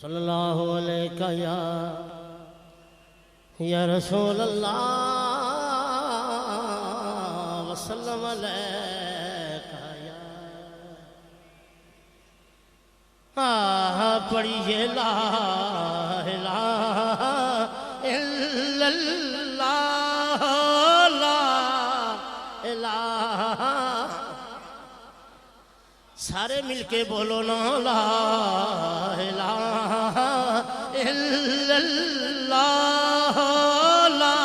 सल्लल्लाहु अलैका या रसूल अल्लाह वसल्लम अलैका या पढ़िए ला इलाहा इल्लल्लाह ला इलाहा सारे मिलके बोलो ना ला इलाहा इल्लल्लाह ला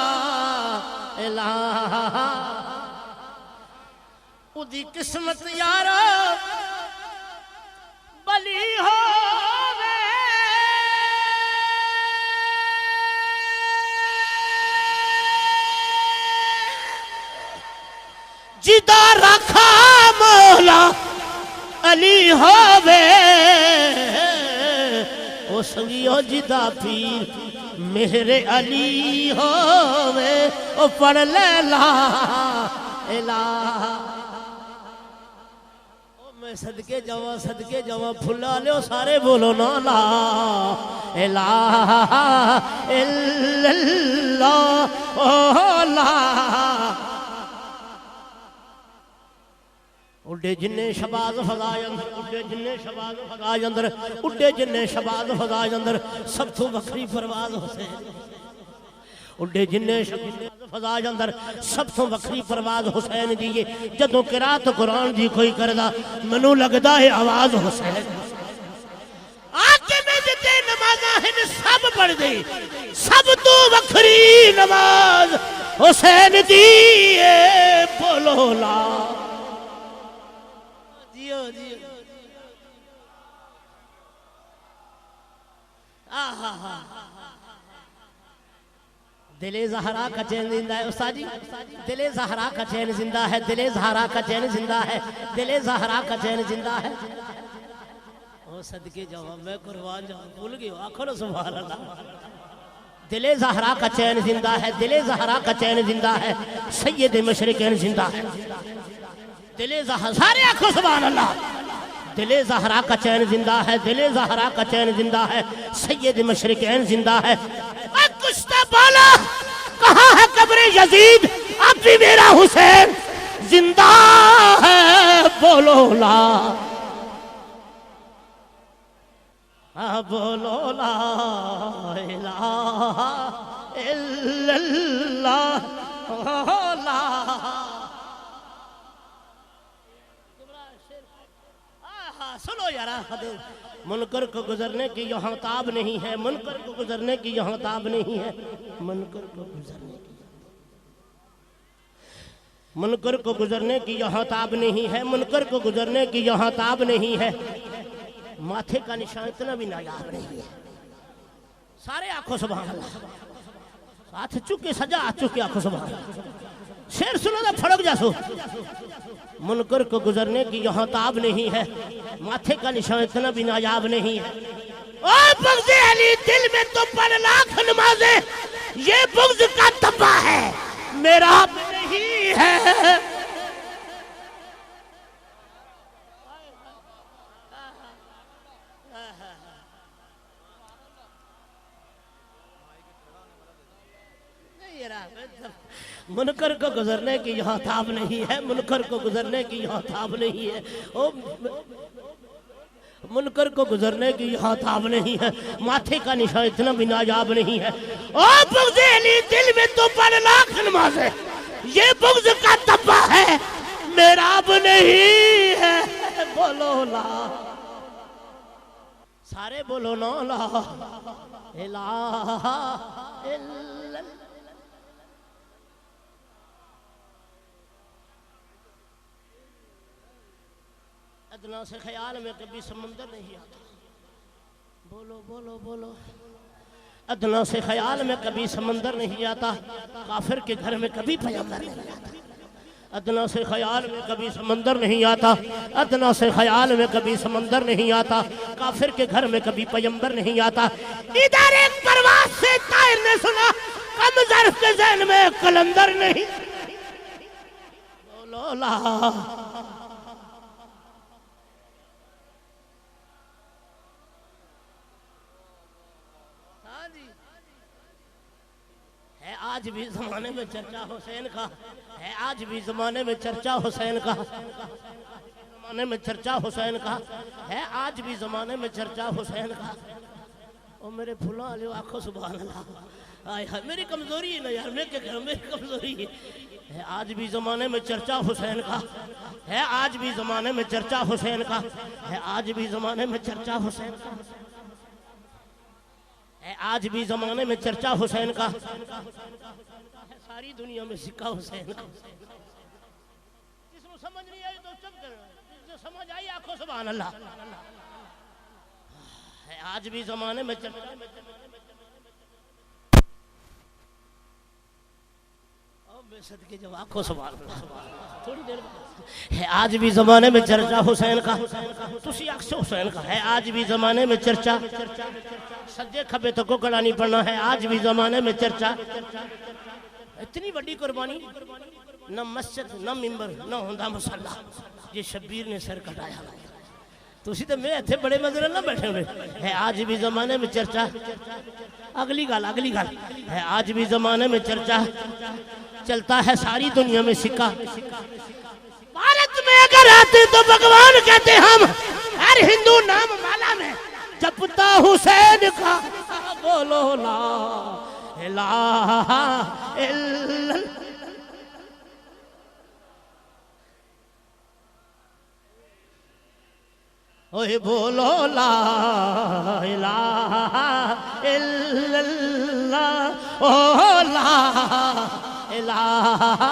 इलाहा उदी किस्मत यारा बली होवे जिदा रखा मौला अली होवे ओ संगियो जिदा पीर मेरे अली होवे ओ पढ़ ले ला इलाहा ओ मैं सदके जावा फुला लो सारे बोलो ना ला इलाहा इल्लल्लाह ओ ला उड्डे जिन्ने शबाज फजाए अंदर उड्डे जिन्ने शबाज फजाए अंदर उड्डे जिन्ने शबाज फजाए अंदर सब तो वखरी परवाज हुसैन उड्डे जिन्ने शबाज फजाए अंदर सब तो वखरी परवाज हुसैन दी जदों किरात कुरान दी कोई करदा मैनू लगदा है आवाज हुसैन आके में जिते नमाज़ां हैं सब पढ़ दे सब तो वखरी नमाज हुसैन दी बोलो ला दिले ज़हरा का चैन जिंदा है उस्ताद जी दिले ज़हरा का चैन जिंदा है दिले ज़हरा का चैन जिंदा है दिले ज़हरा का चैन जिंदा है ओ सदके जवाब मैं कुर्बान जाऊं भूल गई आखो ना सुभान अल्लाह दिले ज़हरा का चैन जिंदा है दिले ज़हरा का चैन जिंदा है सैयद मशरिकैन जिंदा है दिले ज़हरा सारे आखो सुभान अल्लाह दिले ज़हरा का चैन जिंदा है दिले ज़हरा का चैन जिंदा है सैयद मशरिकैन जिंदा है कुछ तो बोलो कहाँ है कब्र यजीद अब भी मेरा हुसैन जिंदा है बोलो ला बोलो ला इलाहा इल्लल्लाह ला सुनो यार मुनकर को गुजरने की यहाँ ताब नहीं है मुनकर को गुजरने की यहाँ ताब नहीं है मुनकर को गुजरने की मुनकर को गुजरने की यहाँ ताब नहीं है मुनकर को गुजरने की यहाँ ताब नहीं है माथे का निशान इतना भी नायाब नहीं है सारे आंखों सुभान अल्लाह हाथ चुके सजा चुके आंखों सुभान शेर सुनो ना फड़क जासो मुनकर को गुजरने की यहाँ ताब नहीं है माथे का निशान इतना भी नायाब नहीं है ओ बुग़्ज़ अली दिल में तो पढ़ लाख नमाज़े ये बुग़्ज़ का तब्बा है मेरा नहीं है मुनकर को गुजरने की यहाँ ताब नहीं है मुनकर को गुजरने की यहाँ ताब नहीं है ओ मुनकर को गुजरने की यहाँ ताब नहीं है माथे का निशान इतना भी नायाब नहीं है ओ बुग़्ज़ अली दिल में तो पढ़ लाख नमाज़े ये बुग़्ज़ का तब्बा है मेरा अब नहीं है बोलो ला सारे बोलो ना ला इलाहा इल्लल्लाह अदना से ख्याल में कभी समंदर नहीं आता बोलो बोलो बोलो अदना से ख्याल में कभी समंदर नहीं आता काफिर के घर में कभी पैगंबर नहीं आता अदना से ख्याल में कभी समंदर नहीं आता अदना से ख्याल में कभी समंदर नहीं आता काफिर के घर में कभी पैगंबर नहीं आता इधर एक परवाज़ से तायर ने सुना कम ज़र्फ़ के ज़हन में कलंदर नहीं बोलो ला है आज भी जमाने में चर्चा हुसैन का, है आज भी जमाने में चर्चा हुसैन का, जमाने में चर्चा हुसैन का, है आज भी जमाने में चर्चा हुसैन का। ओ मेरे फुला ले आखो सुभान अल्लाह। आय हाय मेरी कमजोरी है ना यार, मैं क्या करूं, मेरी कमजोरी है। आज भी जमाने में चर्चा हुसैन का, है आज भी जमाने में चर्चा हुसैन का, है आज भी जमाने में चर्चा हुसैन का, है आज भी जमाने में चर्चा हुसैन का, सारी दुनिया में सिक्का हुसैन का। जिसको समझ नहीं आई तो चुप करो, जिसको समझ आई आखो सुभान अल्लाह। है आज भी जमाने में चर्चा, सदके जवाब को सुभान अल्लाह। थोड़ी देर है आज भी जमाने में चर्चा हुसैन का, तुसी अक्सर हुसैन का, है आज भी जमाने में चर्चा, सज्जे खबे तो को गड़ा नहीं पड़ना है आज भी जमाने में चर्चा। इतनी बड़ी कुर्बानी, न मस्जिद न मिंबर न होंदा मुसल्ला, ये शब्बीर ने सर कटाया। तुसी तो मेरे इतने बड़े मजरे ना बैठे हुए, है आज भी जमाने में चर्चा। अगली गल है आज भी जमाने में चर्चा, चलता है सारी दुनिया में सिक्का। भारत में अगर आते तो भगवान कहते हम, हर हिंदू नाम माला में जपता हुसैन का, बोलो ला इलाहा इल्लल्लाह। ओए बोलो ला इलाहा इल्लल्लाह, ओ ला इलाहा।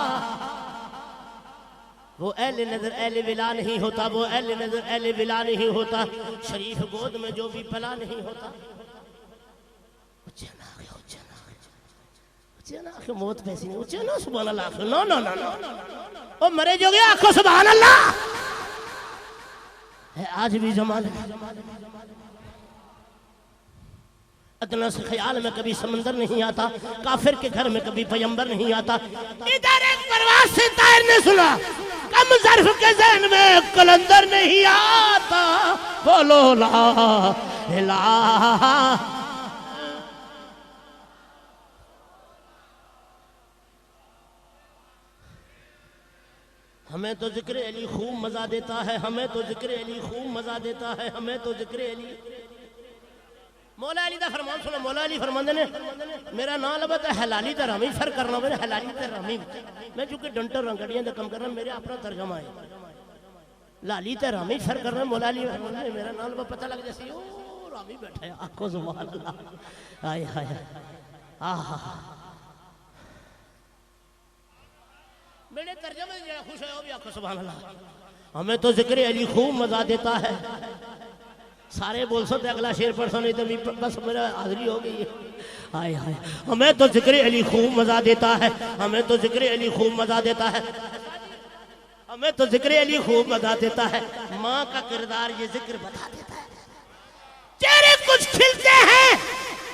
वो अहले नजर अहले विला नहीं होता, वो अहले नजर अहले विला नहीं होता, शरीफ गोद में जो भी पला नहीं होता। मौत पैसी नहीं उच्चे ना सुभान अल्लाह, नो नो नो नो ओ मरे जो गया आखो सुभान अल्लाह। है आज भी जमाने, अदना से ख्याल में कभी समंदर नहीं आता, काफिर के घर में कभी पैगंबर नहीं आता। इधर एक परवाज़ से तायर ने सुना, कम ज़र्फ़ के ज़हन में कलंदर नहीं आता, बोलो ला इलाहा। हमें तो जिक्र अली खूब मजा देता है, हमें तो जिक्र अली खूब मजा देता है, हमें तो जिक्र अली। मौला अली दा फरमान सुनो, मौला अली फरमांदे ने मेरा नाम लबा तो हलाली ते रामी फर्क करना मेरे हलाली ते रामी। मैं चूंकि डंटर रंगड़ियां दा काम कर रहा, मेरे अपना तर्जमा है लाली ते रामी फर्क करना। मौला अली मेरा नाम लबा पता लग जैसे ओ रामी बैठा है, आखो सुभान अल्लाह। हाय हाय आहा मेरे तर्जमे से खुश है, भी आखो सुभान अल्लाह। हमें तो जिक्र अली खूब मजा देता है, सारे बोल सकते अगला शेर पढ़ो नहीं तो बस मेरा हाजिरी हो गई है। हाय हाय हमें तो जिक्र अली खूब मजा देता है, हमें तो जिक्र अली खूब मजा देता है, हमें तो जिक्र अली खूब मजा देता है। माँ का किरदार ये जिक्र बता देता है, चेहरे कुछ खिलते हैं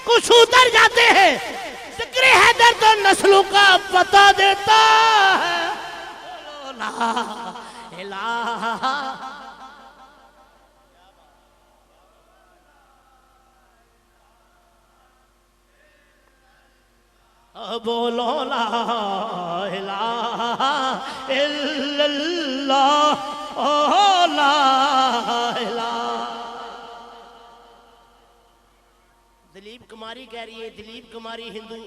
कुछ उतर जाते हैं, जिक्र हैदर तो नस्लों का पता देता है। ला इलाहा बोलो ला इलाहा इल्लल्लाह, ओ ला इलाहा। दिलीप कुमारी कह रही है, दिलीप कुमारी हिंदू।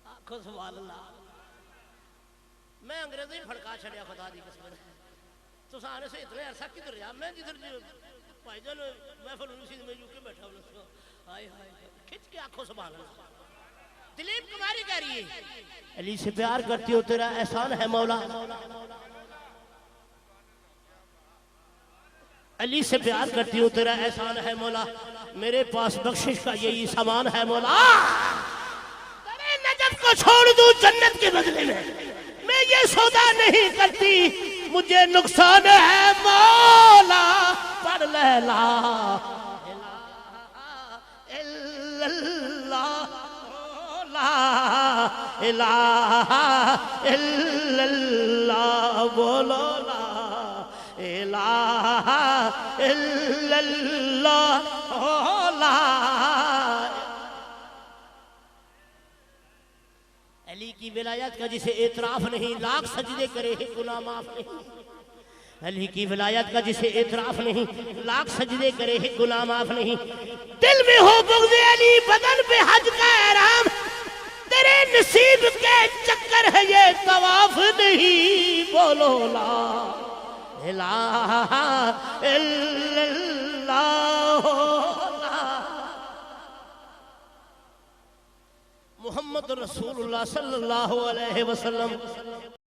आखो सुभान अल्लाह। मैं अंग्रेजी फड़का छड़िया खुदा दी कसम, तो सारे से इतने अरसा किधर रहा मैं, जिधर भाईजान महफिल में यूके बैठा हूं, हाय हाय खिंच के आखो सुभान अल्लाह। दिलीप कुमारी कह रही है अली से प्यार करती हो, तेरा एहसान है मौला। अली से प्यार करती हूँ तेरा एहसान है मौला, मेरे पास बख्शिश का यही सामान है मौला। तेरे नजफ को छोड़ दूं जन्नत के बदले में, मैं ये सौदा नहीं करती, मुझे नुकसान है मौला। पढ़ ले ला इलाहा इल्लल्लाह, बोलो ला इलाहा इल्लल्लाह ला। अली की विलायत का जिसे एतराफ नहीं, लाख सजदे करे गुनाह माफ नहीं। अली की विलायत का जिसे एतराफ नहीं, लाख सजदे करे गुनाह माफ नहीं। दिल में हो बुग़्ज़ अली, बदन पे हज का एहराम, तेरे नसीब के चक्कर है ये तवाफ नहीं। बोलो ला इलाहा इल्लल्लाह। मोहम्मद रसूलुल्लाह सल्लल्लाहु अलैहि वसल्लम